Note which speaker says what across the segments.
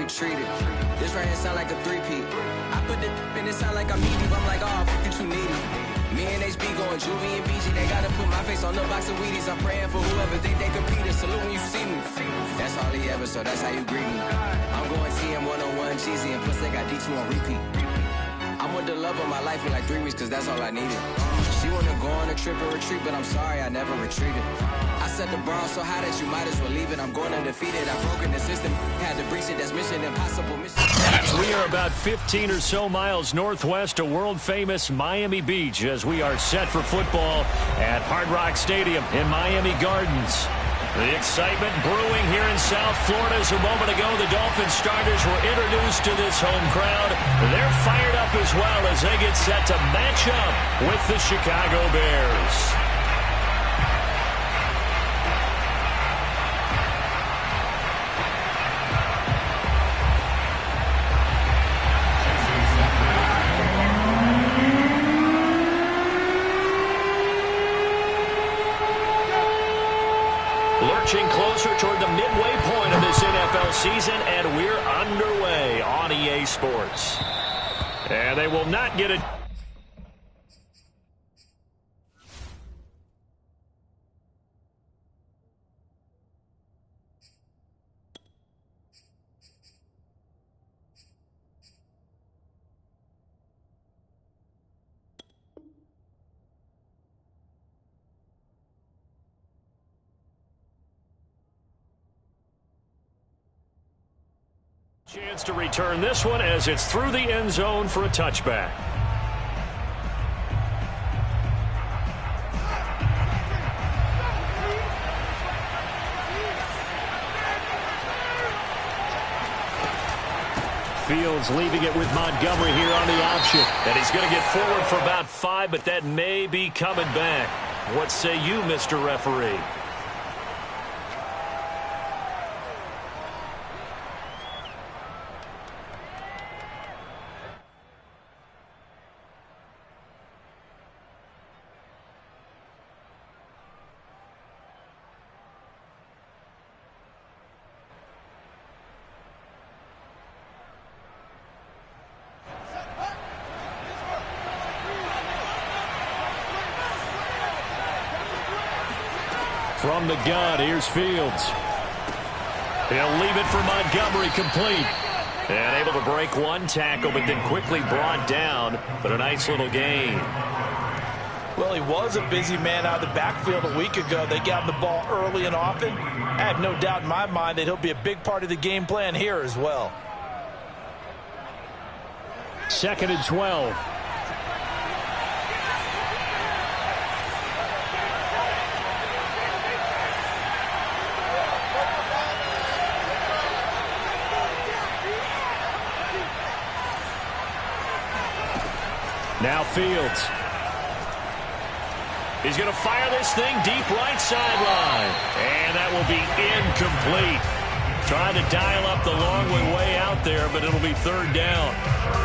Speaker 1: retreated. This right here sound like a three-peat. I put the in it sound like I'm needy. I'm like, oh, you too needy. Me and HB going Juvie and BG. They gotta put my face on the box of Wheaties. I'm praying for whoever think they compete. Salute when you see me. That's all he ever, so that's how you greet me. I'm going TM 101 cheesy, and plus they got D2 on repeat. I'm with the love of my life in like 3 weeks, cause that's all I needed. She wanna go on a trip and retreat, but I'm sorry, I never retreated. I set the bar so high that you might as well leave it. I'm going undefeated, I've broken the system. Had to breach it, that's mission impossible.
Speaker 2: We are about 15 or so miles northwest of world-famous Miami Beach as we are set for football at Hard Rock Stadium in Miami Gardens. The excitement brewing here in South Florida as a moment ago the Dolphins starters were introduced to this home crowd. They're fired up as well as they get set to match up with the Chicago Bears. Lurching closer toward the midway point of this NFL season, and we're underway on EA Sports. And they will not get it. Chance to return this one as it's through the end zone for a touchback. Fields leaving it with Montgomery here on the option. And he's going to get forward for about 5, but that may be coming back. What say you, Mr. Referee? From the gun, here's Fields. He'll leave it for Montgomery, complete. And able to break one tackle, but then quickly brought down. But a nice little gain.
Speaker 3: Well, he was a busy man out of the backfield a week ago. They got the ball early and often. I have no doubt in my mind that he'll be a big part of the game plan here as well.
Speaker 2: 2nd and 12. Now Fields. He's going to fire this thing deep right sideline. And that will be incomplete. Trying to dial up the long way out there, but it'll be 3rd down.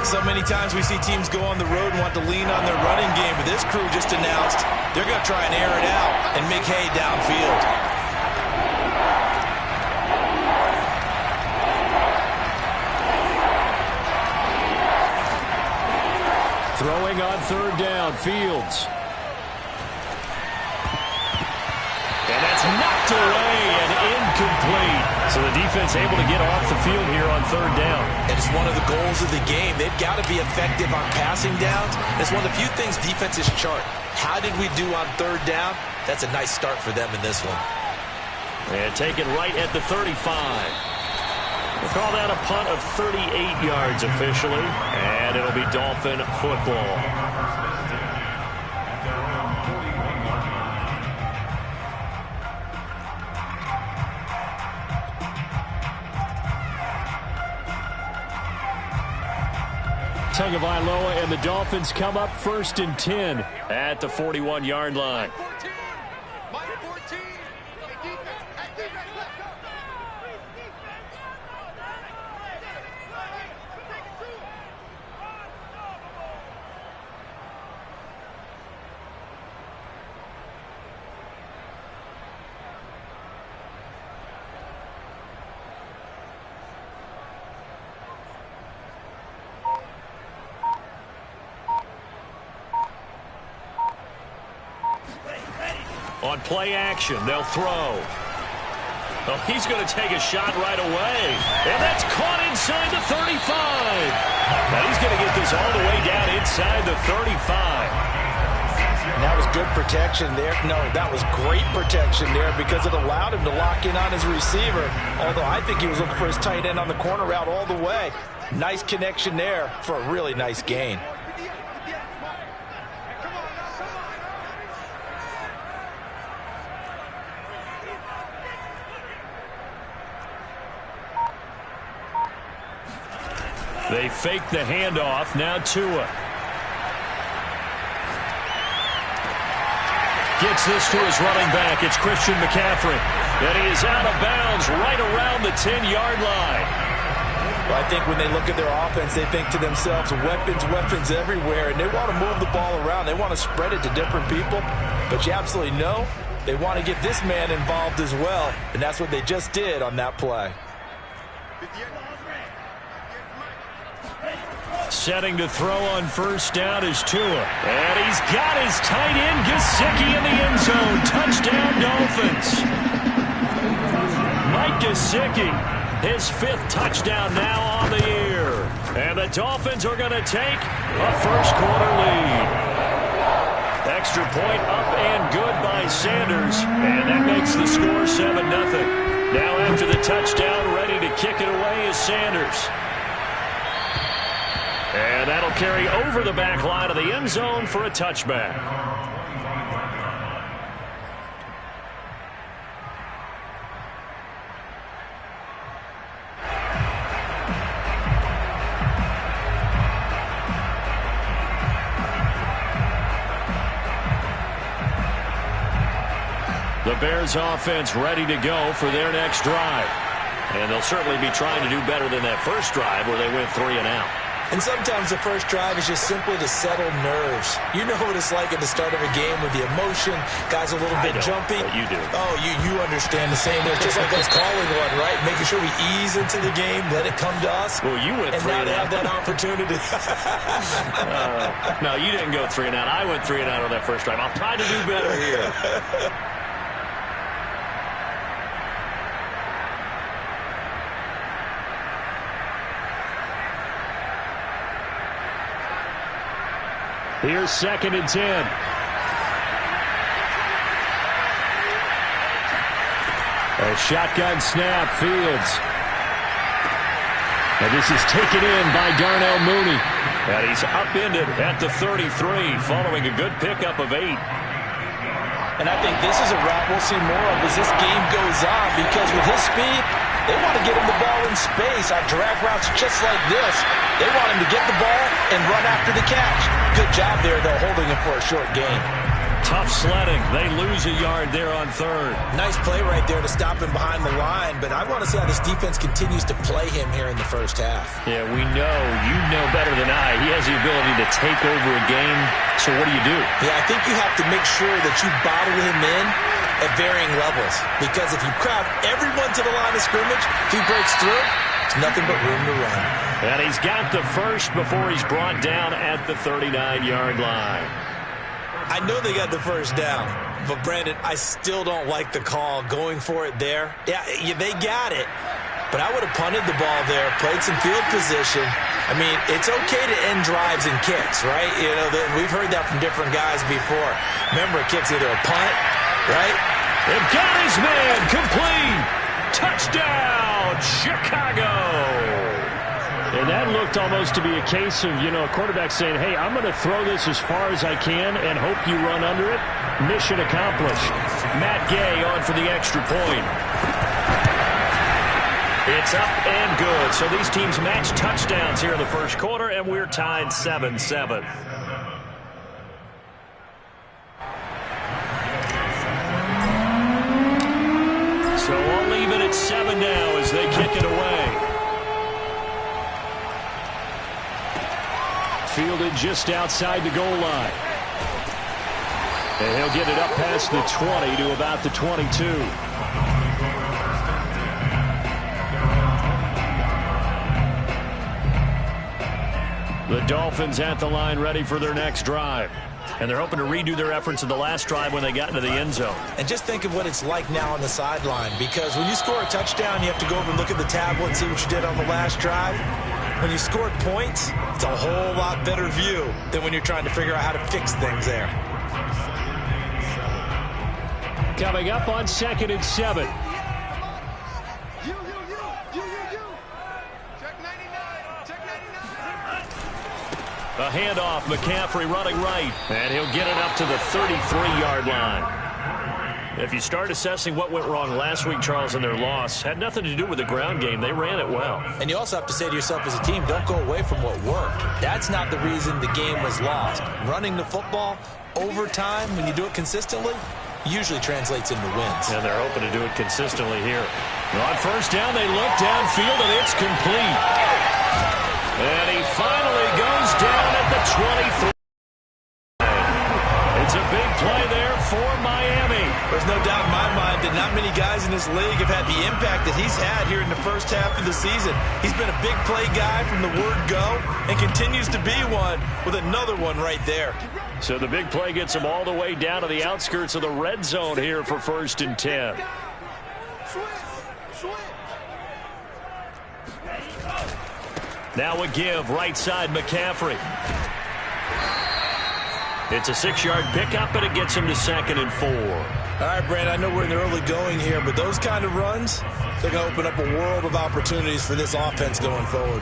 Speaker 3: So many times we see teams go on the road and want to lean on their running game, but this crew just announced they're going to try and air it out and make hay downfield.
Speaker 2: Throwing on 3rd down, Fields. And that's knocked away and incomplete. So the defense able to get off the field here on 3rd down.
Speaker 3: And it's one of the goals of the game. They've got to be effective on passing downs. It's one of the few things defenses chart. How did we do on 3rd down? That's a nice start for them in this one.
Speaker 2: And taken right at the 35. We'll call that a punt of 38 yards officially, and it'll be Dolphin football. Tagovailoa and the Dolphins come up 1st and 10 at the 41-yard line. On play action, they'll throw. Oh, he's going to take a shot right away. And that's caught inside the 35. Now he's going to get this all the way down inside the 35.
Speaker 3: And that was good protection there. No, that was great protection there because it allowed him to lock in on his receiver. Although I think he was looking for his tight end on the corner route all the way. Nice connection there for a really nice gain.
Speaker 2: They fake the handoff. Now Tua. Gets this to his running back. It's Christian McCaffrey. And he is out of bounds right around the 10-yard line.
Speaker 3: Well, I think when they look at their offense, they think to themselves, weapons, weapons everywhere. And they want to move the ball around. They want to spread it to different people. But you absolutely know they want to get this man involved as well. And that's what they just did on that play.
Speaker 2: Setting to throw on first down is Tua. And he's got his tight end, Gesicki, in the end zone. Touchdown, Dolphins. Mike Gesicki, his 5th touchdown now on the year. And the Dolphins are going to take a first-quarter lead. Extra point up and good by Sanders. And that makes the score 7-0. Now after the touchdown, ready to kick it away is Sanders. And that'll carry over the back line of the end zone for a touchback. The Bears offense ready to go for their next drive. And they'll certainly be trying to do better than that first drive where they went 3 and out.
Speaker 4: And sometimes the first drive is just simply to settle nerves. You know what it's like at the start of a game with the emotion, guys a little bit jumpy.
Speaker 2: But you do.
Speaker 4: Oh, you understand the same way. It's just like us calling one, right? Making sure we ease into the game, let it come to us.
Speaker 2: Well, you went 3 and out.
Speaker 4: And now they have that opportunity.
Speaker 2: No, you didn't go 3 and out. I went 3 and out on that first drive. I'll try to do better here. Here's 2nd and 10. A shotgun snap, Fields. And this is taken in by Darnell Mooney. And he's upended at the 33, following a good pickup of 8.
Speaker 3: And I think this is a route we'll see more of as this game goes on, because with his speed, they want to get him the ball in space on drag routes just like this. They want him to get the ball and run after the catch. Good job there, though, holding him for a short gain.
Speaker 2: Tough sledding. They lose a yard there on 3rd.
Speaker 4: Nice play right there to stop him behind the line, but I want to see how this defense continues to play him here in the first half.
Speaker 2: Yeah, we know. You know better than I. He has the ability to take over a game, so what do you do?
Speaker 4: Yeah, I think you have to make sure that you bottle him in at varying levels, because if you crowd everyone to the line of scrimmage, if he breaks through, it's nothing but room to run.
Speaker 2: And he's got the first before he's brought down at the 39-yard line.
Speaker 4: I know they got the first down, but Brandon, I still don't like the call going for it there. Yeah, they got it, but I would have punted the ball there, played some field position. I mean, it's okay to end drives and kicks, right? You know, we've heard that from different guys before. Remember, a kick's either a punt, right?
Speaker 2: They've got his man, complete. Touchdown, Chicago. And that looked almost to be a case of, a quarterback saying, hey, I'm going to throw this as far as I can and hope you run under it. Mission accomplished. Matt Gay on for the extra point. It's up and good. So these teams match touchdowns here in the first quarter, and we're tied 7-7. So all even at 7 now as they kick it away. Fielded just outside the goal line. And he'll get it up past the 20 to about the 22. The Dolphins at the line ready for their next drive. And they're hoping to redo their efforts in the last drive when they got into the end zone.
Speaker 4: And just think of what it's like now on the sideline, because when you score a touchdown, you have to go over and look at the tablet and see what you did on the last drive. When you scored points, it's a whole lot better view than when you're trying to figure out how to fix things there.
Speaker 2: Coming up on 2nd and 7. A handoff, McCaffrey running right, and he'll get it up to the 33-yard line. If you start assessing what went wrong last week, Charles, in their loss, had nothing to do with the ground game. They ran it well.
Speaker 4: And you also have to say to yourself as a team, don't go away from what worked. That's not the reason the game was lost. Running the football over time, when you do it consistently, usually translates into wins.
Speaker 2: And they're hoping to do it consistently here. On first down, they look downfield, and it's complete. And he finally goes down at the 23. It's a big play there for Miami.
Speaker 4: There's no doubt in my mind that not many guys in this league have had the impact that he's had here in the first half of the season. He's been a big play guy from the word go and continues to be one with another one right there.
Speaker 2: So the big play gets him all the way down to the outskirts of the red zone here for 1st and 10. Now a give, right side McCaffrey. It's a 6-yard pickup, and it gets him to 2nd and 4.
Speaker 4: All right, Brandon, I know we're in the early going here, but those kind of runs, they're going to open up a world of opportunities for this offense going forward.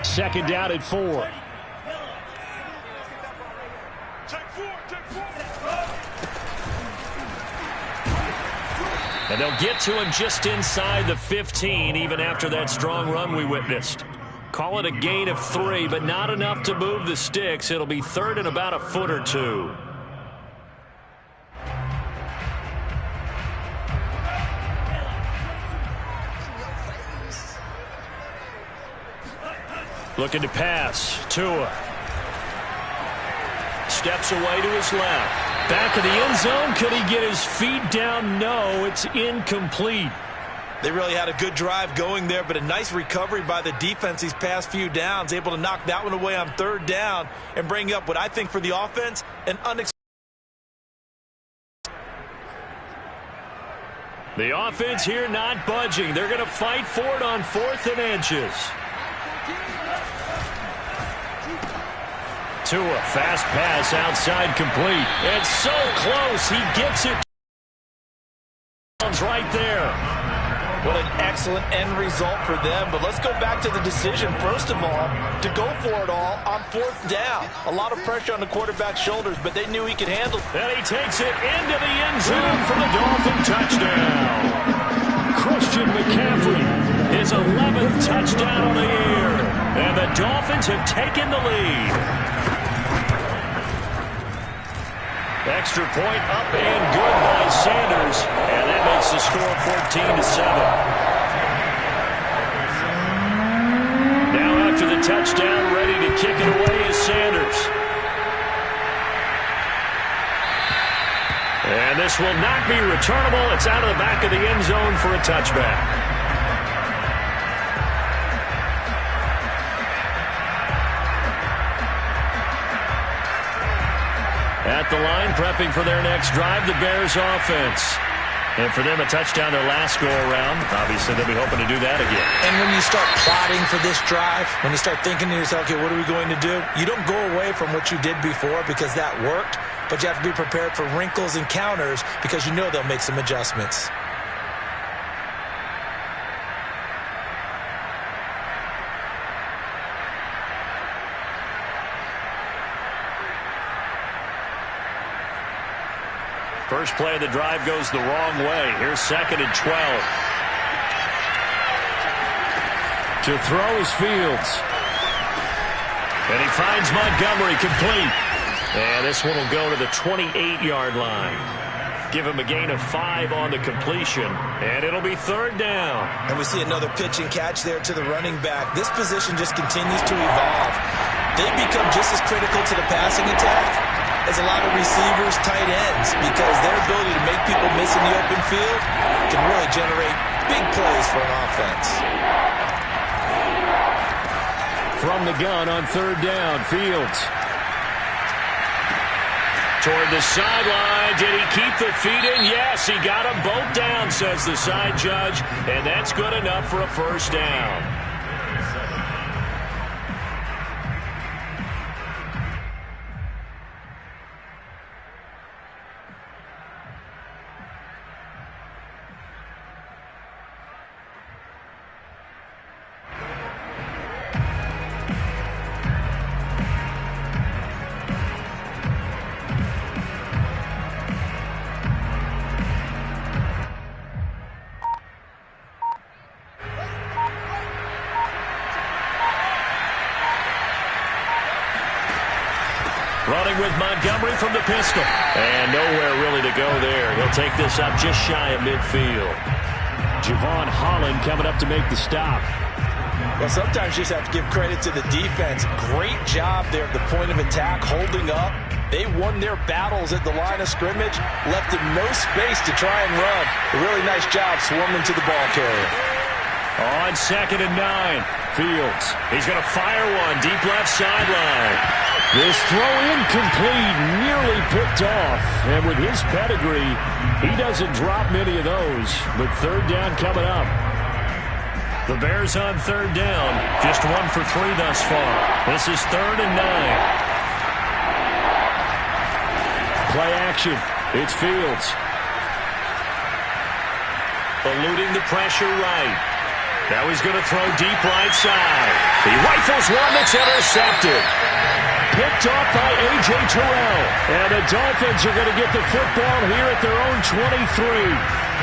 Speaker 2: Second down at 4. And they'll get to him just inside the 15, even after that strong run we witnessed. Call it a gain of 3, but not enough to move the sticks. It'll be 3rd and about a foot or two. Looking to pass. Tua. Steps away to his left. Back of the end zone. Could he get his feet down? No, it's incomplete.
Speaker 4: They really had a good drive going there, but a nice recovery by the defense these past few downs, able to knock that one away on 3rd down and bring up what I think for the offense, an unexpected.
Speaker 2: The offense here not budging. They're going to fight for it on 4th and inches. Tua, fast pass outside complete. It's so close. He gets it. Right there.
Speaker 3: What an excellent end result for them. But let's go back to the decision, first of all, to go for it all on 4th down. A lot of pressure on the quarterback's shoulders, but they knew he could handle it.
Speaker 2: And he takes it into the end zone for the Dolphin touchdown. Christian McCaffrey, his 11th touchdown of the year. And the Dolphins have taken the lead. Extra point up and good by Sanders. And that makes the score 14-7. Now after the touchdown, ready to kick it away is Sanders. And this will not be returnable. It's out of the back of the end zone for a touchback. At the line, prepping for their next drive, the Bears offense. And for them, a touchdown their last go-around. Obviously, they'll be hoping to do that again.
Speaker 4: And when you start plotting for this drive, when you start thinking to yourself, okay, what are we going to do? You don't go away from what you did before because that worked, but you have to be prepared for wrinkles and counters because you know they'll make some adjustments.
Speaker 2: First play of the drive goes the wrong way. Here's 2nd and 12. To throw is Fields. And he finds Montgomery complete. And this one will go to the 28-yard line. Give him a gain of 5 on the completion. And it'll be 3rd down.
Speaker 4: And we see another pitch and catch there to the running back. This position just continues to evolve. They become just as critical to the passing attack as a lot of receivers, tight ends, because their ability to make people miss in the open field can really generate Big plays for an offense.
Speaker 2: From the gun on third down, Fields. Toward the sideline. Did he keep the feet in? Yes, he got them both down, says the side judge. And that's good enough for a first down. Running with Montgomery from the pistol. And nowhere really to go there. He'll take this up just shy of midfield. Javon Holland coming up to make the stop.
Speaker 3: Well, sometimes you just have to give credit to the defense. Great job there at the point of attack, holding up. They won their battles at the line of scrimmage, left him no space to try and run. A really nice job swarming to the ball carrier.
Speaker 2: On 2nd and 9, Fields. He's going to fire one deep left sideline. This throw incomplete, nearly picked off. And with his pedigree, he doesn't drop many of those. But third down coming up. The Bears on third down. Just 1 for 3 thus far. This is 3rd and 9. Play action. It's Fields. Eluding the pressure right. Now he's going to throw deep right side. He rifles one that's intercepted. Picked off by A.J. Terrell. And the Dolphins are going to get the football here at their own 23.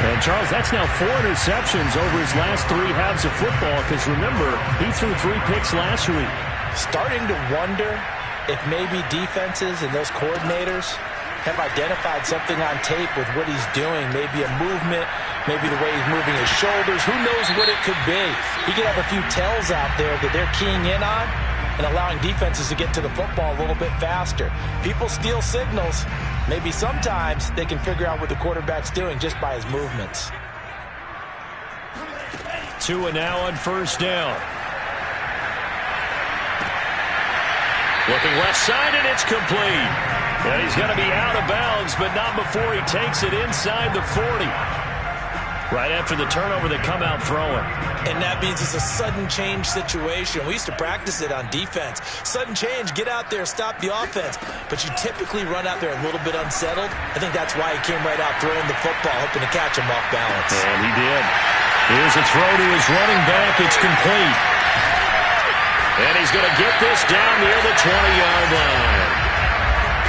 Speaker 2: And, Charles, that's now 4 interceptions over his last 3 halves of football because, remember, he threw 3 picks last week.
Speaker 3: Starting to wonder if maybe defenses and those coordinators have identified something on tape with what he's doing. Maybe a movement, maybe the way he's moving his shoulders. Who knows what it could be? He could have a few tells out there that they're keying in on and allowing defenses to get to the football a little bit faster. People steal signals. Maybe sometimes they can figure out what the quarterback's doing just by his movements.
Speaker 2: 2 and now on first down. Looking left side, and it's complete. And he's going to be out of bounds, but not before he takes it inside the 40. Right after the turnover, they come out throwing.
Speaker 4: And that means it's a sudden change situation. We used to practice it on defense. Sudden change, get out there, stop the offense. But you typically run out there a little bit unsettled. I think that's why he came right out throwing the football, hoping to catch him off balance.
Speaker 2: And he did. Here's a throw to his running back. It's complete. And he's going to get this down near the 20-yard line.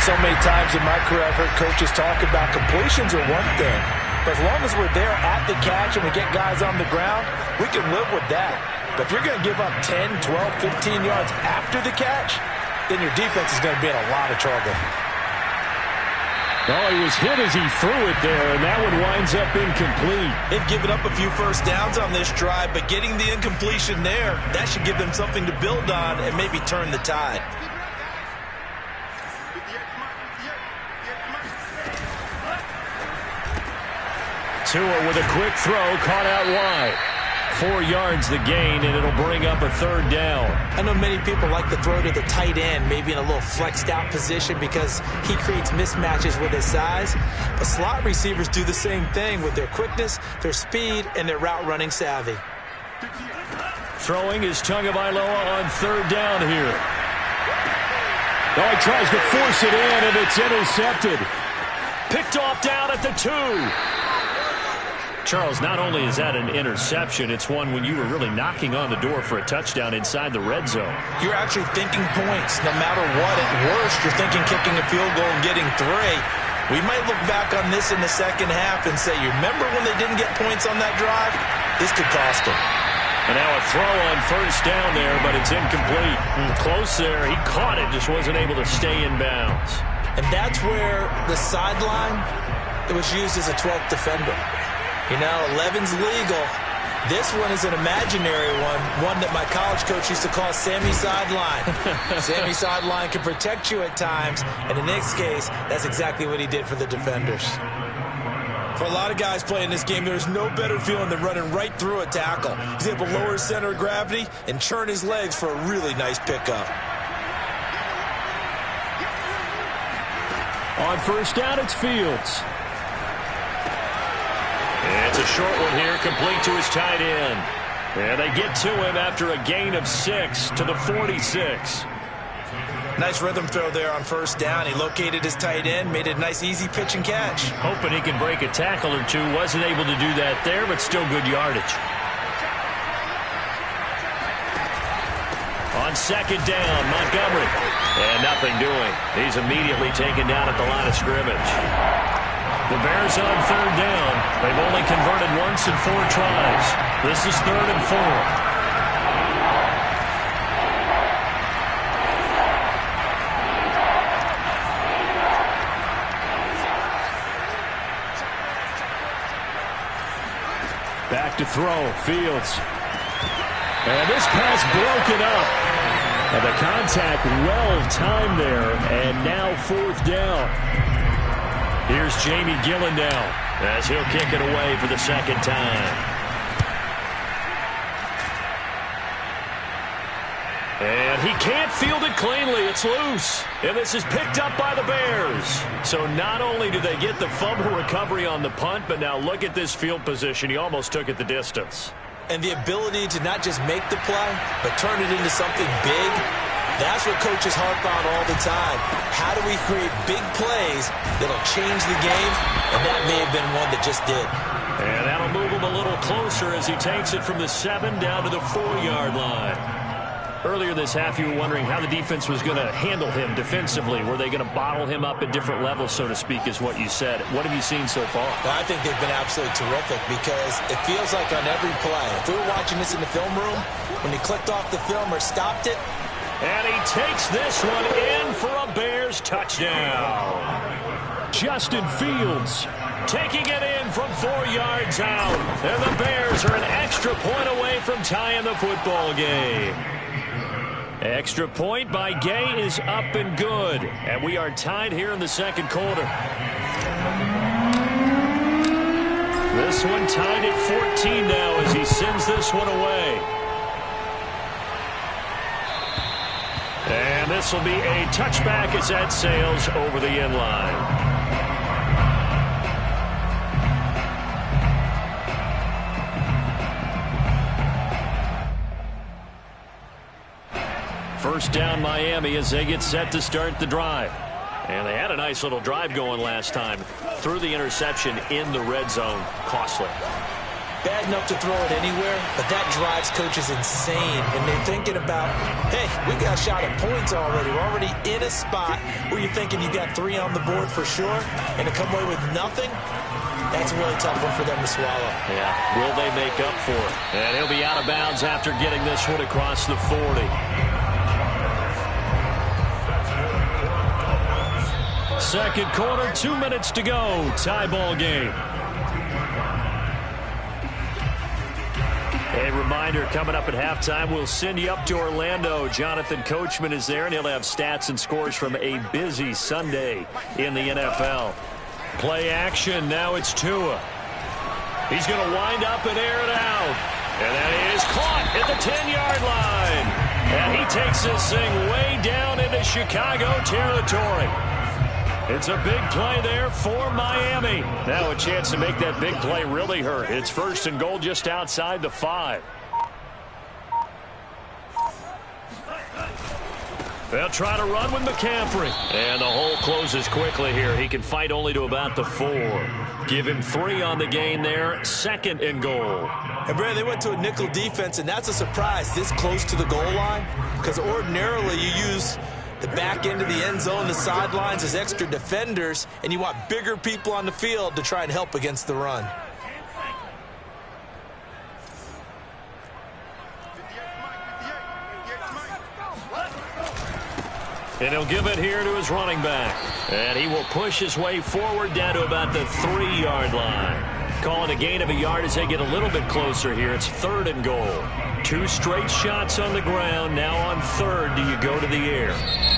Speaker 3: So many times in my career I've heard coaches talk about completions are one thing. But as long as we're there at the catch and we get guys on the ground, we can live with that. But if you're going to give up 10, 12, 15 yards after the catch, then your defense is going to be in a lot of trouble.
Speaker 2: Well, he was hit as he threw it there, and that one winds up incomplete.
Speaker 4: They've given up a few first downs on this drive, but getting the incompletion there, that should give them something to build on and maybe turn the tide.
Speaker 2: Tua with a quick throw, caught out wide. 4 yards the gain, and it'll bring up a third down.
Speaker 4: I know many people like to throw to the tight end, maybe in a little flexed out position because he creates mismatches with his size. But slot receivers do the same thing with their quickness, their speed, and their route running savvy.
Speaker 2: Throwing is Tagovailoa on third down here. Oh, he tries to force it in, and it's intercepted. Picked off down at the 2. Charles, not only is that an interception, it's one when you were really knocking on the door for a touchdown inside the red zone.
Speaker 4: You're actually thinking points. No matter what, at worst, you're thinking kicking a field goal and getting 3. We might look back on this in the second half and say, you remember when they didn't get points on that drive? This could cost them.
Speaker 2: And now a throw on first down there, but it's incomplete. Close there. He caught it, just wasn't able to stay in bounds.
Speaker 4: And that's where the sideline, it was used as a 12th defender. You know, 11's legal. This one is an imaginary one that my college coach used to call Sammy Sideline. Sammy Sideline can protect you at times, and in this case, that's exactly what he did for the defenders. For a lot of guys playing this game, there's no better feeling than running right through a tackle. He's able to lower his center of gravity and churn his legs for a really nice pickup.
Speaker 2: On first down, it's Fields. It's a short one here, complete to his tight end. And they get to him after a gain of 6 to the 46.
Speaker 4: Nice rhythm throw there on first down. He located his tight end, made it a nice easy pitch and catch.
Speaker 2: Hoping he can break a tackle or two. Wasn't able to do that there, but still good yardage. On second down, Montgomery. And nothing doing. He's immediately taken down at the line of scrimmage. The Bears on third down. They've only converted once in 4 tries. This is 3rd and 4. Back to throw, Fields. And this pass broken up. And the contact well timed there, and now 4th down. Here's Jamie Gillen now, as he'll kick it away for the second time. And he can't field it cleanly. It's loose. And this is picked up by the Bears. So not only do they get the fumble recovery on the punt, but now look at this field position. He almost took it the distance.
Speaker 4: And the ability to not just make the play, but turn it into something big, that's what coaches harp on all the time. How do we create big plays that'll change the game? And that may have been one that just did.
Speaker 2: And that'll move him a little closer as he takes it from the 7 down to the 4-yard line. Earlier this half, you were wondering how the defense was going to handle him defensively. Were they going to bottle him up at different levels, so to speak, is what you said. What have you seen so far?
Speaker 4: Well, I think they've been absolutely terrific because it feels like on every play, if we were watching this in the film room, when he clicked off the film or stopped it.
Speaker 2: And he takes this one in for a Bears touchdown. Justin Fields taking it in from 4 yards out. And the Bears are an extra point away from tying the football game. Extra point by Gay is up and good. And we are tied here in the second quarter. This one tied at 14 now as he sends this one away. And this will be a touchback as that sails over the end line. First down Miami as they get set to start the drive. And they had a nice little drive going last time. Threw the interception in the red zone. Costly.
Speaker 4: Bad enough to throw it anywhere, but that drives coaches insane when they're thinking about, hey, we got a shot at points already. We're already in a spot where you're thinking you got 3 on the board for sure, and to come away with nothing, that's a really tough one for them to swallow.
Speaker 2: Yeah, will they make up for it? And he'll be out of bounds after getting this one across the 40. Second quarter, 2 minutes to go. Tie ball game. A reminder, coming up at halftime, we'll send you up to Orlando. Jonathan Coachman is there, and he'll have stats and scores from a busy Sunday in the NFL. Play action. Now it's Tua. He's going to wind up and air it out. And that is caught at the 10-yard line. And he takes this thing way down into Chicago territory. It's a big play there for Miami. Now a chance to make that big play really hurt. It's 1st and goal just outside the 5. They'll try to run with McCaffrey. And the hole closes quickly here. He can fight only to about the 4. Give him 3 on the gain there. 2nd and goal.
Speaker 4: And Brad, they went to a nickel defense, and that's a surprise this close to the goal line. Because ordinarily you use the back end of the end zone, the sidelines as extra defenders, and you want bigger people on the field to try and help against the run.
Speaker 2: And he'll give it here to his running back. And he will push his way forward down to about the 3-yard line. Calling a gain of a yard as they get a little bit closer here. It's 3rd and goal. 2 straight shots on the ground. Now on 3rd, do you go to the air?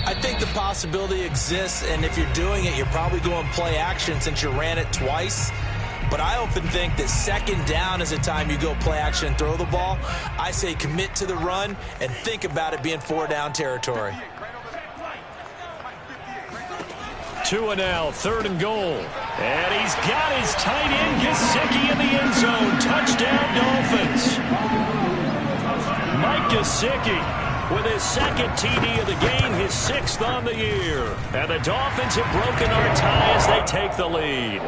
Speaker 4: I think the possibility exists, and if you're doing it, you're probably going play action since you ran it twice. but I often think that second down is a time you go play action and throw the ball. I say commit to the run and think about it being 4-down territory.
Speaker 2: 2 and now, 3rd and goal. And he's got his tight end, Gesicki, in the end zone. Touchdown, Dolphins. Mike Gesicki with his 2nd TD of the game, his 6th on the year. And the Dolphins have broken our tie as they take the lead.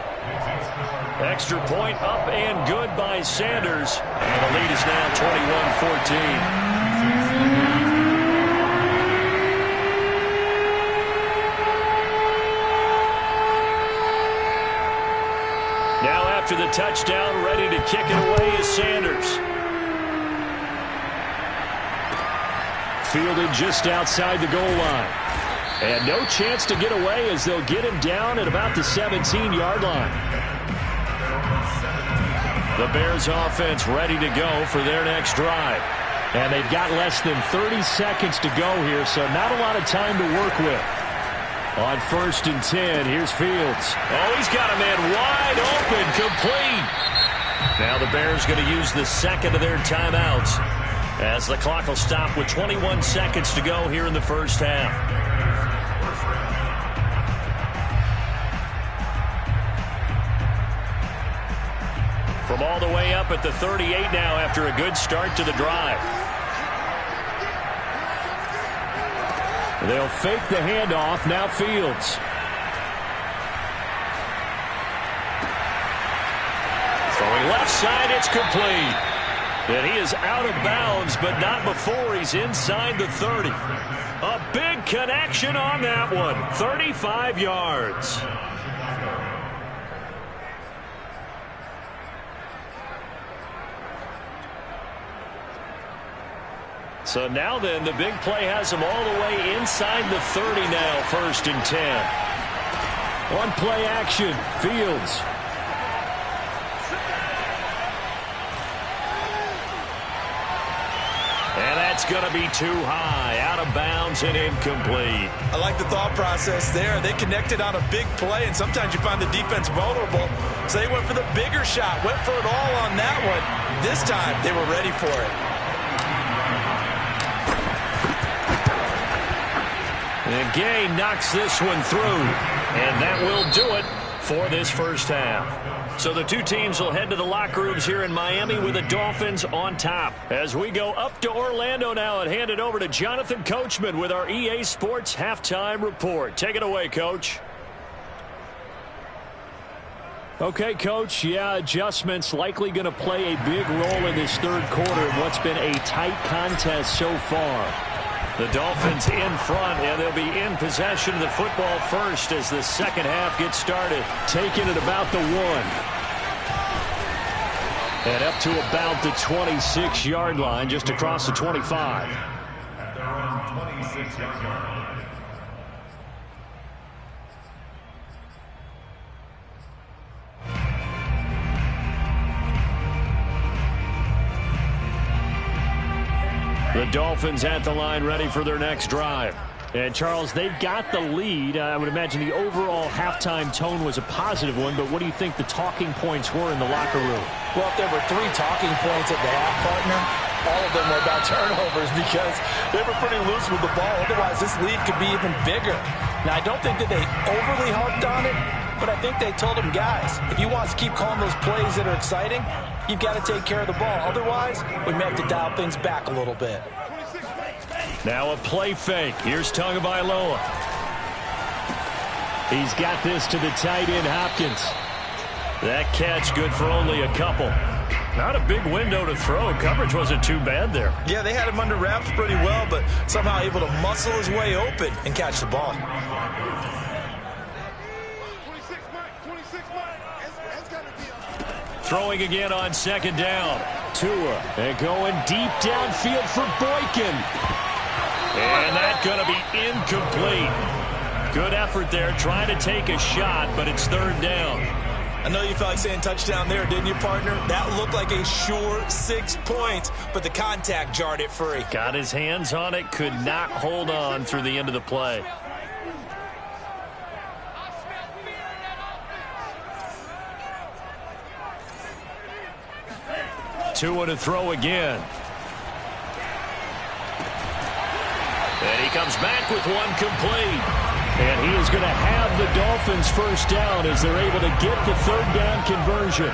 Speaker 2: Extra point up and good by Sanders. And the lead is now 21-14. Now after the touchdown, ready to kick it away is Sanders. Fielded just outside the goal line. And no chance to get away as they'll get him down at about the 17-yard line. The Bears offense ready to go for their next drive. And they've got less than 30 seconds to go here, so not a lot of time to work with. On 1st and 10, here's Fields. Oh, he's got a man wide open, complete. Now the Bears going to use the 2nd of their timeouts as the clock will stop with 21 seconds to go here in the first half. From all the way up at the 38 now after a good start to the drive. They'll fake the handoff. Now Fields. Throwing left side, it's complete. And he is out of bounds, but not before he's inside the 30. A big connection on that one. 35 yards. So now then, the big play has him all the way inside the 30 now, 1st and 10. One play action, Fields. And that's going to be too high, out of bounds and incomplete.
Speaker 4: I like the thought process there. They connected on a big play, and sometimes you find the defense vulnerable. So they went for the bigger shot, went for it all on that one. This time, they were ready for it.
Speaker 2: And Gay knocks this one through, and that will do it for this first half. So the two teams will head to the locker rooms here in Miami with the Dolphins on top. As we go up to Orlando now and hand it over to Jonathan Coachman with our EA Sports Halftime Report. Take it away, Coach. Okay, Coach, adjustments likely going to play a big role in this 3rd quarter in what's been a tight contest so far. The Dolphins in front, and they'll be in possession of the football first as the 2nd half gets started. Taking it about the 1. And up to about the 26-yard line, just across the 25.
Speaker 5: At their own 26-yard line.
Speaker 2: The Dolphins at the line ready for their next drive. And, Charles, they've got the lead. I would imagine the overall halftime tone was a positive one, but what do you think the talking points were in the locker room?
Speaker 3: Well, if there were 3 talking points at the half, partner, all of them were about turnovers because they were pretty loose with the ball. Otherwise, this lead could be even bigger. Now, I don't think that they overly harped on it, but I think they told them, guys, if you want to keep calling those plays that are exciting, you've got to take care of the ball. Otherwise, we may have to dial things back a little bit.
Speaker 2: Now a play fake. Here's Tagovailoa. He's got this to the tight end, Hopkins. That catch good for only a couple. Not a big window to throw. Coverage wasn't too bad there.
Speaker 4: Yeah, they had him under wraps pretty well, but somehow able to muscle his way open and catch the ball.
Speaker 2: Throwing again on 2nd down. Tua, and going deep downfield for Boykin. And that's going to be incomplete. Good effort there, trying to take a shot, but it's 3rd down.
Speaker 4: I know you felt like saying touchdown there, didn't you, partner? That looked like a sure 6 points, but the contact jarred it free.
Speaker 2: Got his hands on it, could not hold on through the end of the play. Tua to throw again. And he comes back with one complete. And he is going to have the Dolphins first down as they're able to get the third down conversion.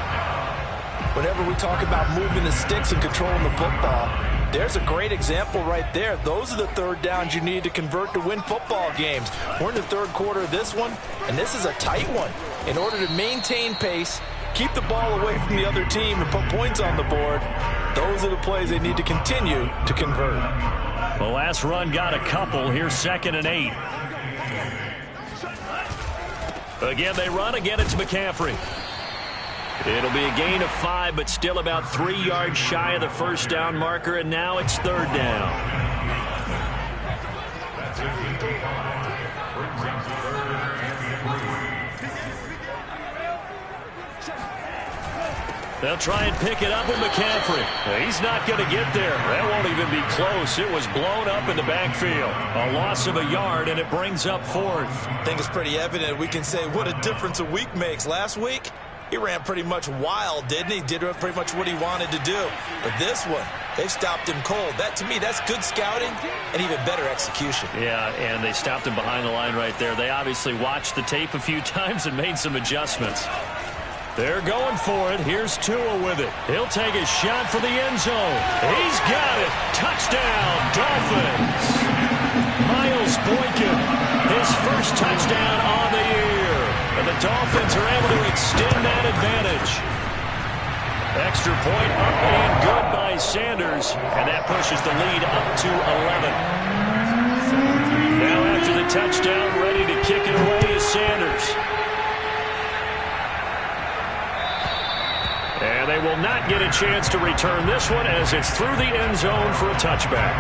Speaker 3: Whenever we talk about moving the sticks and controlling the football, there's a great example right there. Those are the third downs you need to convert to win football games. We're in the third quarter of this one, and this is a tight one. In order to maintain pace, keep the ball away from the other team, and put points on the board, those are the plays they need to continue to convert.
Speaker 2: The last run got a couple. Here's 2nd and 8. Again, they run. Again, it's McCaffrey. It'll be a gain of 5, but still about 3 yards shy of the first down marker, and now it's third down. They'll try and pick it up with McCaffrey. He's not going to get there. That won't even be close. It was blown up in the backfield. A loss of a yard, and it brings up 4th.
Speaker 4: I think it's pretty evident. We can say what a difference a week makes. Last week, he ran pretty much wild, didn't he? Did pretty much what he wanted to do. But this one, they stopped him cold. That, to me, that's good scouting and even better execution.
Speaker 2: Yeah, and they stopped him behind the line right there. They obviously watched the tape a few times and made some adjustments. They're going for it. Here's Tua with it. He'll take a shot for the end zone. He's got it. Touchdown, Dolphins. Miles Boykin, his first touchdown on the year. And the Dolphins are able to extend that advantage. Extra point up and good by Sanders. And that pushes the lead up to 11. Now after the touchdown, ready to kick it away is Sanders. And they will not get a chance to return this one as it's through the end zone for a touchback.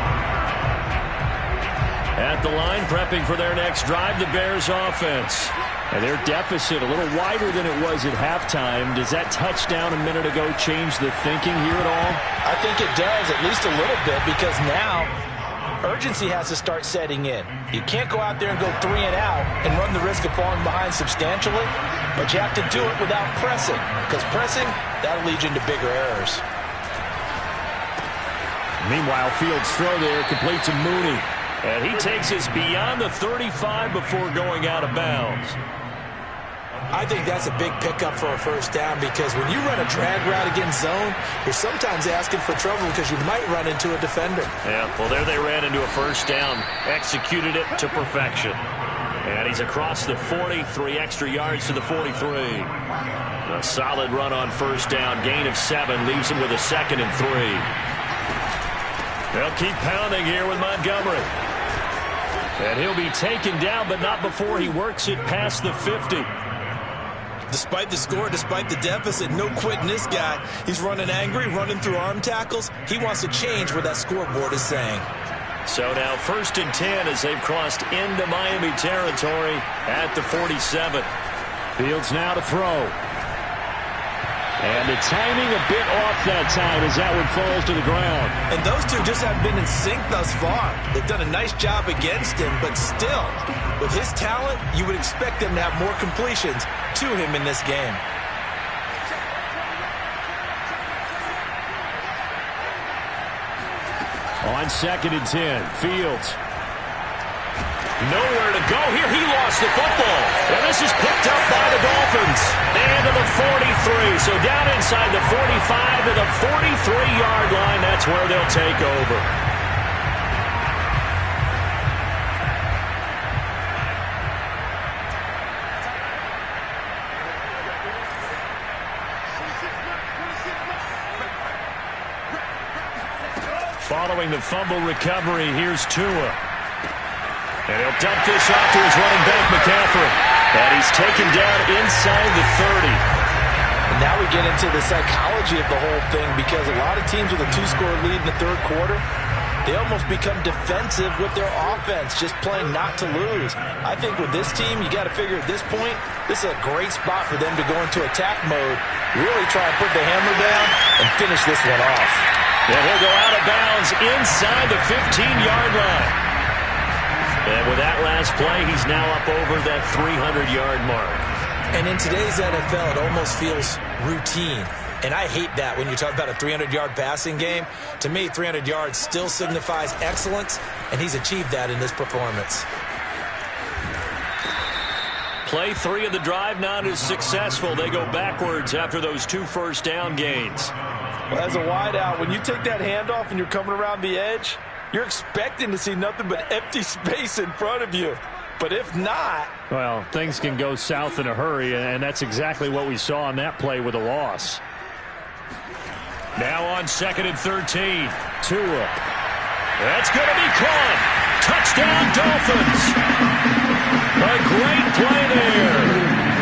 Speaker 2: At the line, prepping for their next drive, the Bears offense. And their deficit a little wider than it was at halftime. Does that touchdown a minute ago change the thinking here at all?
Speaker 3: I think it does, at least a little bit, because now urgency has to start setting in. You can't go out there and go 3 and out and run the risk of falling behind substantially, but you have to do it without pressing, because pressing, that'll lead you into bigger errors.
Speaker 2: Meanwhile, Fields' throw there complete to Mooney. And he takes us beyond the 35 before going out of bounds.
Speaker 4: I think that's a big pickup for a first down, because when you run a drag route against zone, you're sometimes asking for trouble because you might run into a defender.
Speaker 2: Yeah, well, there they ran into a first down, executed it to perfection. And he's across the 40, 3 extra yards to the 43. A solid run on first down, gain of 7, leaves him with a 2nd and 3. They'll keep pounding here with Montgomery. And he'll be taken down, but not before he works it past the 50.
Speaker 4: Despite the score, despite the deficit, no quitting this guy. He's running angry, running through arm tackles. He wants to change what that scoreboard is saying.
Speaker 2: So now 1st and 10 as they've crossed into Miami territory at the 47. Fields now to throw. And the timing a bit off that time as that one falls to the ground.
Speaker 4: And those two just haven't been in sync thus far. They've done a nice job against him, but still, with his talent, you would expect them to have more completions to him in this game.
Speaker 2: On 2nd and 10, Fields. Nowhere to go here. He lost the football. And this is picked up by the Dolphins. And to the 43. So down inside the 45 to the 43-yard line. That's where they'll take over. Following the fumble recovery, here's Tua. And he'll dump this off to his running back, McCaffrey. And he's taken down inside the 30.
Speaker 3: And now we get into the psychology of the whole thing, because a lot of teams with a 2-score lead in the third quarter, they almost become defensive with their offense, just playing not to lose. I think with this team, you got to figure at this point, this is a great spot for them to go into attack mode, really try and put the hammer down and finish this one off.
Speaker 2: And he'll go out of bounds inside the 15-yard line. And with that last play, he's now up over that 300-yard mark.
Speaker 4: And in today's NFL, it almost feels routine. And I hate that when you talk about a 300-yard passing game. To me, 300 yards still signifies excellence, and he's achieved that in this performance.
Speaker 2: Play 3 of the drive not as successful. They go backwards after those 2 first down gains.
Speaker 3: Well, as a wideout, when you take that handoff and you're coming around the edge, you're expecting to see nothing but empty space in front of you. But if not...
Speaker 2: Well, things can go south in a hurry, and that's exactly what we saw on that play with a loss. Now on 2nd and 13. Tua. That's going to be caught. Touchdown, Dolphins. A great play there.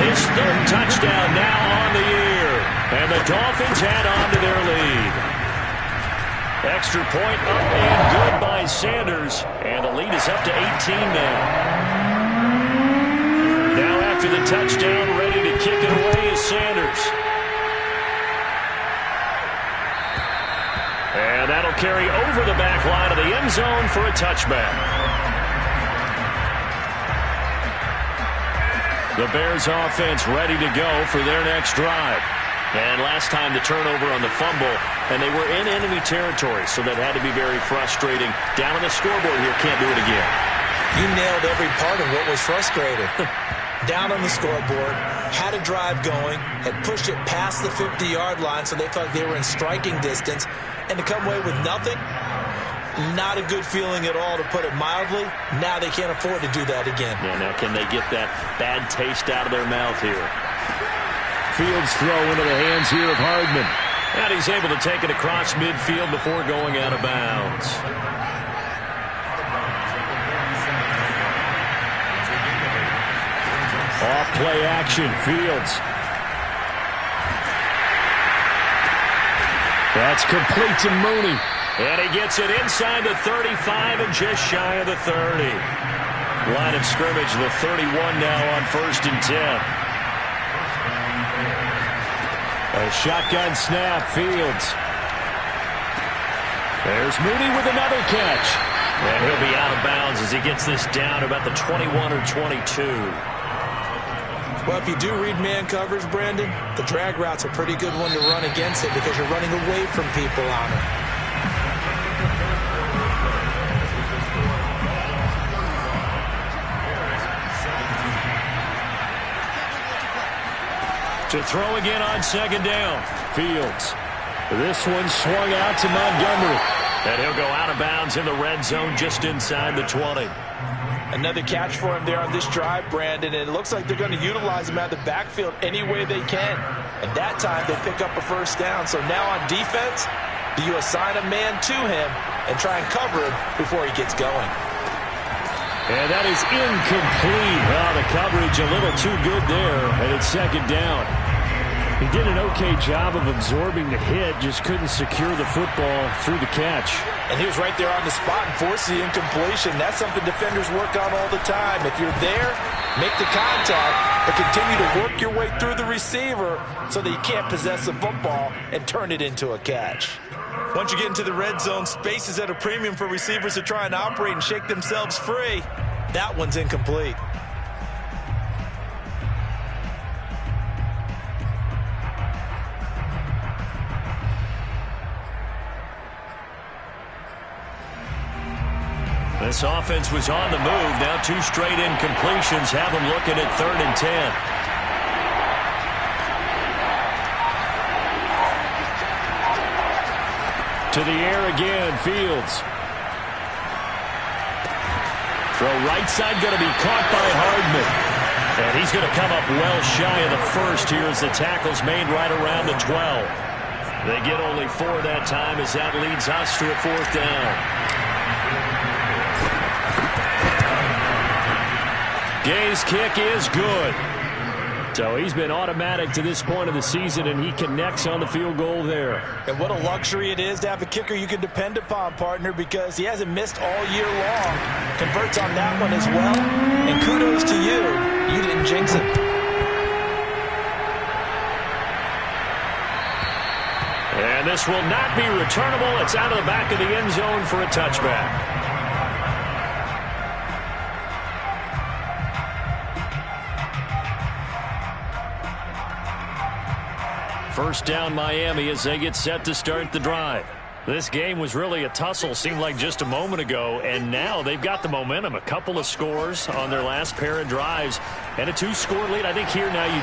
Speaker 2: His 3rd touchdown now on the year. And the Dolphins add on to their lead. Extra point up and good by Sanders. And the lead is up to 18 now. Now after the touchdown, ready to kick it away is Sanders. And that'll carry over the back line of the end zone for a touchback. The Bears offense ready to go for their next drive. And last time the turnover on the fumble, and they were in enemy territory, so that had to be very frustrating. Down on the scoreboard here, can't do it again.
Speaker 4: You nailed every part of what was frustrating. Down on the scoreboard, had a drive going, had pushed it past the 50-yard line so they felt like they were in striking distance, and to come away with nothing, not a good feeling at all, to put it mildly. Now they can't afford to do that again.
Speaker 2: Yeah, now can they get that bad taste out of their mouth here? Fields throw into the hands here of Hardman. And he's able to take it across midfield before going out of bounds. Off play action, Fields. That's complete to Mooney. And he gets it inside the 35 and just shy of the 30. Line of scrimmage, the 31 now on 1st and 10. A shotgun snap, Fields. There's Mooney with another catch. And he'll be out of bounds as he gets this down about the 21 or 22.
Speaker 4: Well, if you do read man coverage, Brandon, the drag route's a pretty good one to run against it because you're running away from people on it.
Speaker 2: To throw again on 2nd down. Fields. This one swung out to Montgomery. And he'll go out of bounds in the red zone just inside the 20.
Speaker 3: Another catch for him there on this drive, Brandon. And it looks like they're going to utilize him out of the backfield any way they can. And that time they pick up a 1st down. So now on defense, do you assign a man to him and try and cover him before he gets going?
Speaker 2: And that is incomplete. Well, the coverage a little too good there, and it's 2nd down. He did an okay job of absorbing the hit, just couldn't secure the football through the catch.
Speaker 3: And he was right there on the spot and forced the incompletion. That's something defenders work on all the time. If you're there, make the contact, but continue to work your way through the receiver so that you can't possess the football and turn it into a catch.
Speaker 4: Once you get into the red zone, space is at a premium for receivers to try and operate and shake themselves free. That one's incomplete.
Speaker 2: This offense was on the move. Now 2 straight incompletions have them looking at 3rd and 10. To the air again, Fields. Throw right side going to be caught by Hardman. And he's going to come up well shy of the 1st here as the tackle's made right around the 12. They get only 4 that time as that leads us to a 4th down. Gay's kick is good. So he's been automatic to this point of the season, and he connects on the field goal there.
Speaker 3: And what a luxury it is to have a kicker you can depend upon, partner, because he hasn't missed all year long. Converts on that one as well. And kudos to you. You didn't jinx it.
Speaker 2: And this will not be returnable. It's out of the back of the end zone for a touchback. First down Miami as they get set to start the drive. This game was really a tussle, seemed like just a moment ago, and now they've got the momentum. A couple of scores on their last pair of drives, and a 2-score lead. I think here now you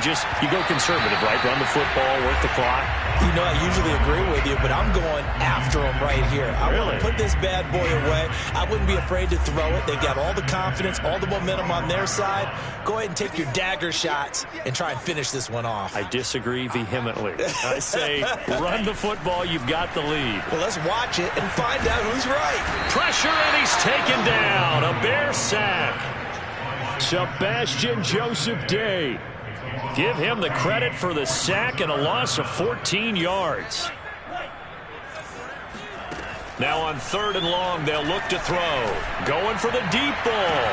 Speaker 2: go conservative, right? Run the football, work the clock.
Speaker 4: You know, I usually agree with you, but I'm going after them right here. I want to put this bad boy away. I wouldn't be afraid to throw it. They've got all the confidence, all the momentum on their side. Go ahead and take your dagger shots and try and finish this one off.
Speaker 2: I disagree vehemently. I say run the football. You've got the lead.
Speaker 4: Well, let's watch it and find out who's right.
Speaker 2: Pressure, and he's taken down. A Bear sack. Sebastian Joseph Day. Give him the credit for the sack and a loss of 14 yards. Now on 3rd and long, they'll look to throw. Going for the deep ball.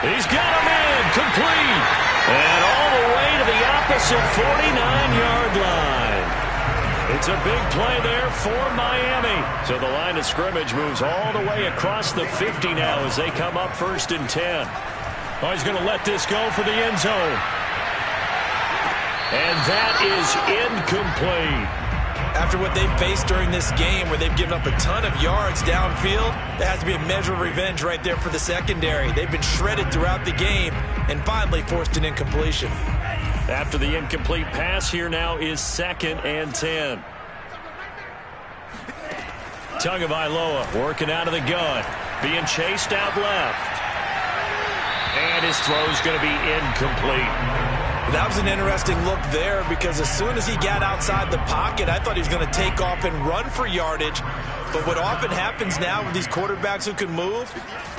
Speaker 2: He's got him in. Complete. And all the way to the opposite 49-yard line. It's a big play there for Miami. So the line of scrimmage moves all the way across the 50 now as they come up 1st and 10. Oh, he's going to let this go for the end zone. And that is incomplete.
Speaker 4: After what they've faced during this game where they've given up a ton of yards downfield, there has to be a measure of revenge right there for the secondary. They've been shredded throughout the game and finally forced an incompletion.
Speaker 2: After the incomplete pass, here now is 2nd and 10. Tagovailoa working out of the gun. Being chased out left. And his throw's going to be incomplete.
Speaker 4: That was an interesting look there because as soon as he got outside the pocket, I thought he was going to take off and run for yardage. But what often happens now with these quarterbacks who can move,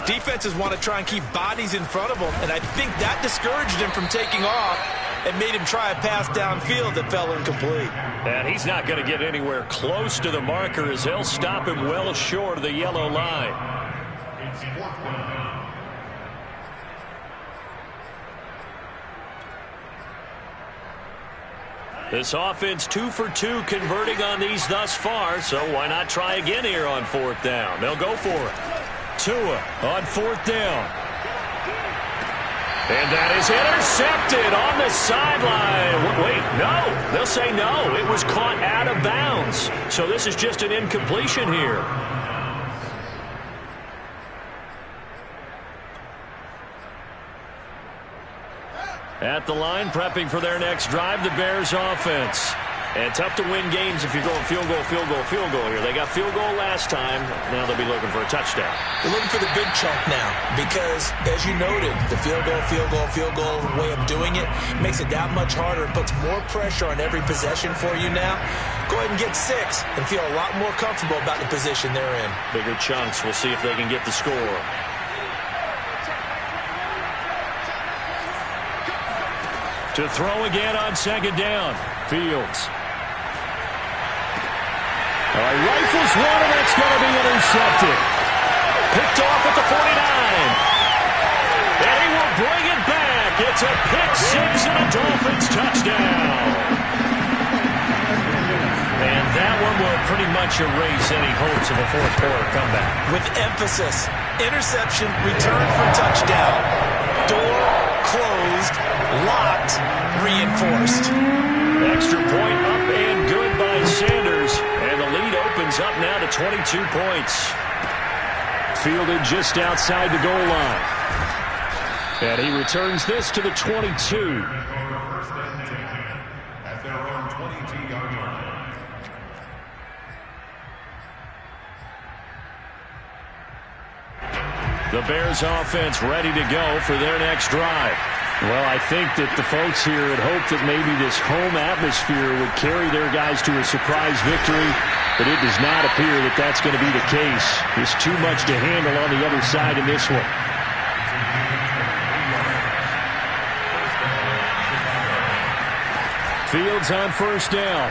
Speaker 4: defenses want to try and keep bodies in front of them. And I think that discouraged him from taking off and made him try a pass downfield that fell incomplete.
Speaker 2: And he's not going to get anywhere close to the marker as they'll stop him well short of the yellow line.
Speaker 5: It's 4th down.
Speaker 2: This offense 2 for 2 converting on these thus far, so why not try again here on 4th down? They'll go for it. Tua on 4th down. And that is intercepted on the sideline. Wait, no. They'll say no. It was caught out of bounds. So this is just an incompletion here. At the line, prepping for their next drive, the Bears offense. And tough to win games if you're going field goal, field goal, field goal here. They got field goal last time. Now they'll be looking for a touchdown.
Speaker 4: They're looking for the big chunk now because, as you noted, the field goal, field goal, field goal way of doing it makes it that much harder. It puts more pressure on every possession for you now. Go ahead and get 6 and feel a lot more comfortable about the position they're in.
Speaker 2: Bigger chunks. We'll see if they can get the score. To throw again on 2nd down. Fields. Rifles one, and that's going to be intercepted. Picked off at the 49. And he will bring it back. It's a pick 6 and a Dolphins touchdown. And that one will pretty much erase any hopes of a 4th quarter comeback.
Speaker 4: With emphasis, interception, return for touchdown. Door closed, locked, reinforced.
Speaker 2: Extra point up and good by Sanders. And the lead opens up now to 22 points. Fielded just outside the goal line. And he returns this to the 22.
Speaker 5: First and 10 at their own 22-yard line.
Speaker 2: The Bears offense ready to go for their next drive. Well, I think that the folks here had hoped that maybe this home atmosphere would carry their guys to a surprise victory, but it does not appear that that's going to be the case. There's too much to handle on the other side in this one. Fields on 1st down.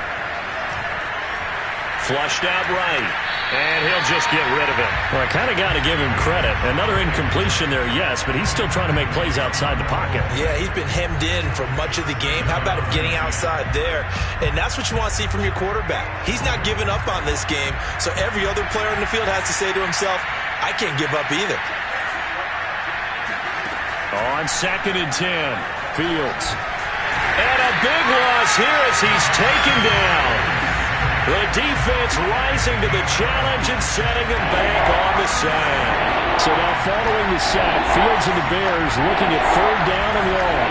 Speaker 2: Flushed out right. And he'll just get rid of it. Well, I kind of got to give him credit. Another incompletion there, yes, but he's still trying to make plays outside the pocket.
Speaker 4: Yeah, he's been hemmed in for much of the game. How about him getting outside there? And that's what you want to see from your quarterback. He's not giving up on this game, so every other player in the field has to say to himself, I can't give up either.
Speaker 2: On 2nd and 10, Fields. And a big loss is here as he's taken down. The defense rising to the challenge and setting him back on the sack. So now following the sack, Fields and the Bears looking at 3rd down and long.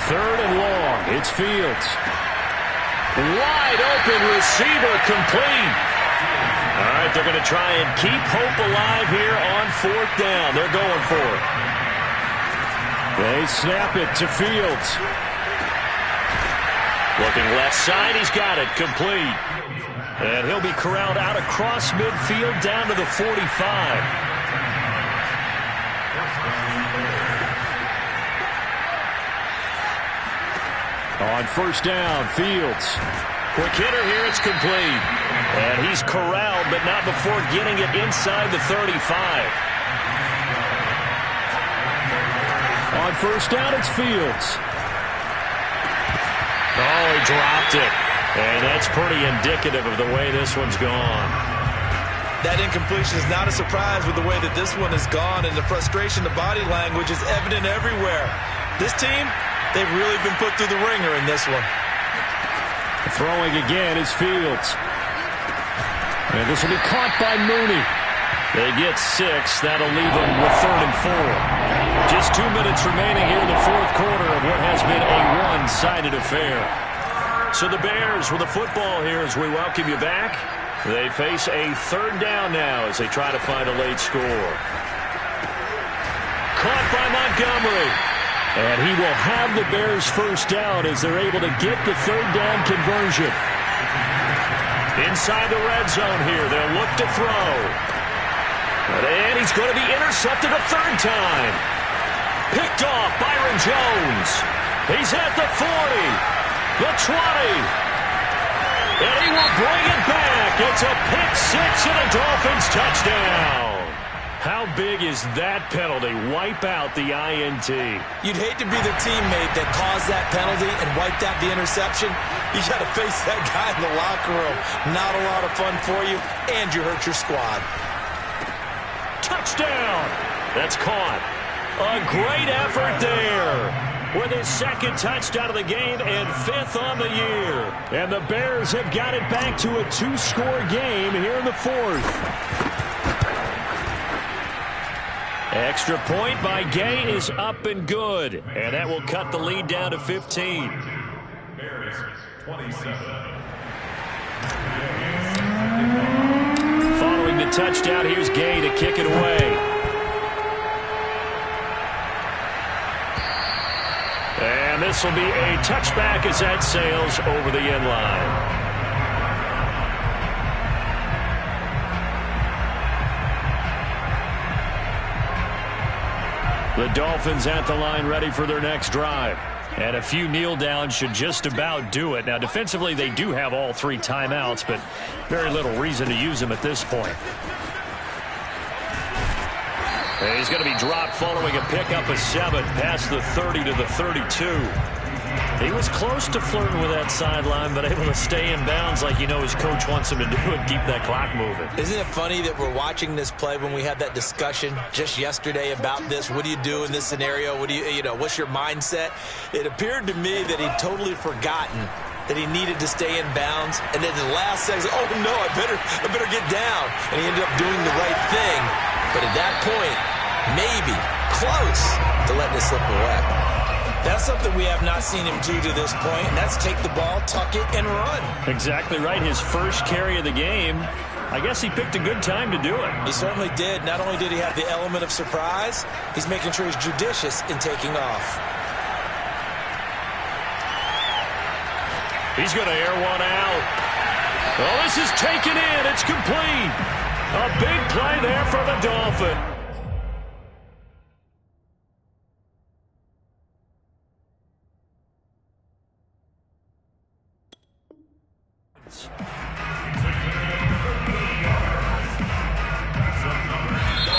Speaker 2: 3rd and long. It's Fields. Wide open receiver complete. All right, they're going to try and keep hope alive here on 4th down. They're going for it. They snap it to Fields. Looking left side, he's got it, complete. And he'll be corralled out across midfield down to the 45. On 1st down, Fields. Quick hitter here, it's complete. And he's corralled, but not before getting it inside the 35. On 1st down, it's Fields. Oh, he dropped it. And that's pretty indicative of the way this one's gone.
Speaker 4: That incompletion is not a surprise with the way that this one has gone, and the frustration, the body language is evident everywhere. This team, they've really been put through the ringer in this one.
Speaker 2: Throwing again is Fields. And this will be caught by Mooney. They get 6. That'll leave them with 3rd and 4. Just 2 minutes remaining here in the 4th quarter of what has been a one-sided affair. So the Bears with the football here as we welcome you back. They face a 3rd down now as they try to find a late score. Caught by Montgomery. And he will have the Bears 1st down as they're able to get the 3rd down conversion. Inside the red zone here, they'll look to throw. And he's going to be intercepted a 3rd time. Picked off Byron Jones. He's at the 40, the 20. And he will bring it back. It's a pick 6 and a Dolphins touchdown. How big is that penalty? Wipe out the INT.
Speaker 4: You'd hate to be the teammate that caused that penalty and wiped out the interception. You got to face that guy in the locker room. Not a lot of fun for you, and you hurt your squad.
Speaker 2: Touchdown! That's caught. A great effort there. With his 2nd touchdown of the game and 5th on the year. And the Bears have got it back to a 2-score game here in the 4th. Extra point by Gay is up and good. And that will cut the lead down to 15.
Speaker 5: Bears 27.
Speaker 2: Following the touchdown, here's Gay to kick it away. And this will be a touchback as that sails over the end line. The Dolphins at the line ready for their next drive. And a few kneel downs should just about do it. Now, defensively, they do have all 3 timeouts, but very little reason to use them at this point. And he's going to be dropped following a pickup of 7 past the 30 to the 32. He was close to flirting with that sideline, but able to stay in bounds like you know his coach wants him to do and keep that clock moving.
Speaker 4: Isn't it funny that we're watching this play when we had that discussion just yesterday about this? What do you do in this scenario? What do you know, what's your mindset? It appeared to me that he'd totally forgotten that he needed to stay in bounds, and then the last second, oh no, I better get down. And he ended up doing the right thing. But at that point, maybe close to letting it slip away. That's something we have not seen him do to this point, and that's take the ball, tuck it, and run.
Speaker 2: Exactly right. His first carry of the game. I guess he picked a good time to do it.
Speaker 4: He certainly did. Not only did he have the element of surprise, he's making sure he's judicious in taking off.
Speaker 2: He's going to air one out. Oh, this is taken in. It's complete. A big play there for the Dolphins.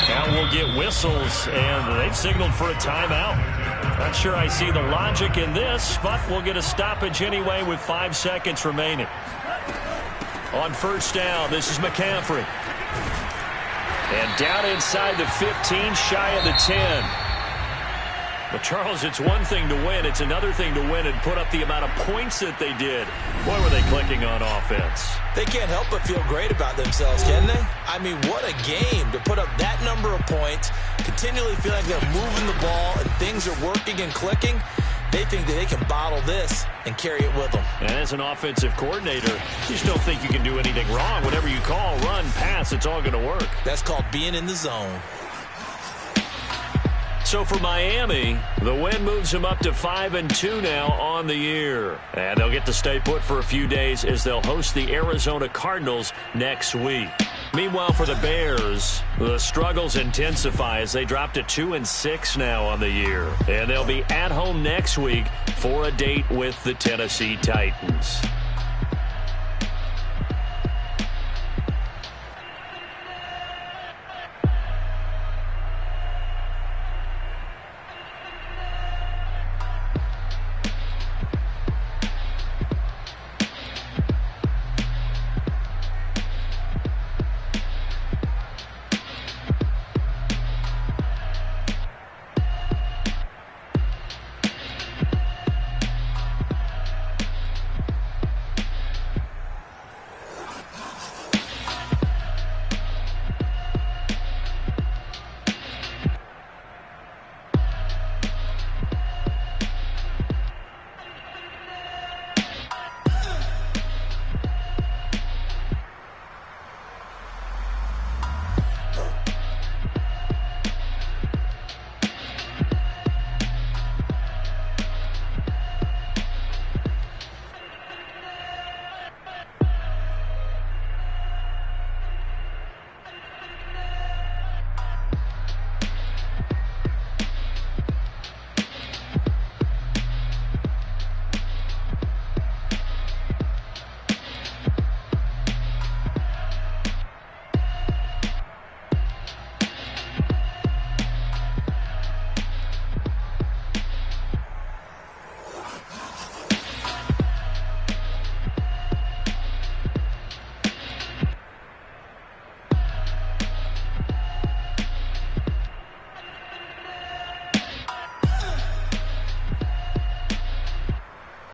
Speaker 2: Now we'll get whistles, and they've signaled for a timeout. Not sure I see the logic in this, but we'll get a stoppage anyway with 5 seconds remaining. On first down, this is McCaffrey. And down inside the 15, shy of the 10. But Charles, it's one thing to win. It's another thing to win and put up the amount of points that they did. Boy, were they clicking on offense.
Speaker 4: They can't help but feel great about themselves, can they? I mean, what a game to put up that number of points, continually feel like they're moving the ball and things are working and clicking. They think that they can bottle this and carry it with them.
Speaker 2: And as an offensive coordinator, you just don't think you can do anything wrong. Whatever you call, run, pass, it's all going to work.
Speaker 4: That's called being in the zone.
Speaker 2: So for Miami, the win moves them up to 5-2 now on the year. And they'll get to stay put for a few days as they'll host the Arizona Cardinals next week. Meanwhile, for the Bears, the struggles intensify as they drop to 2-6 now on the year. And they'll be at home next week for a date with the Tennessee Titans.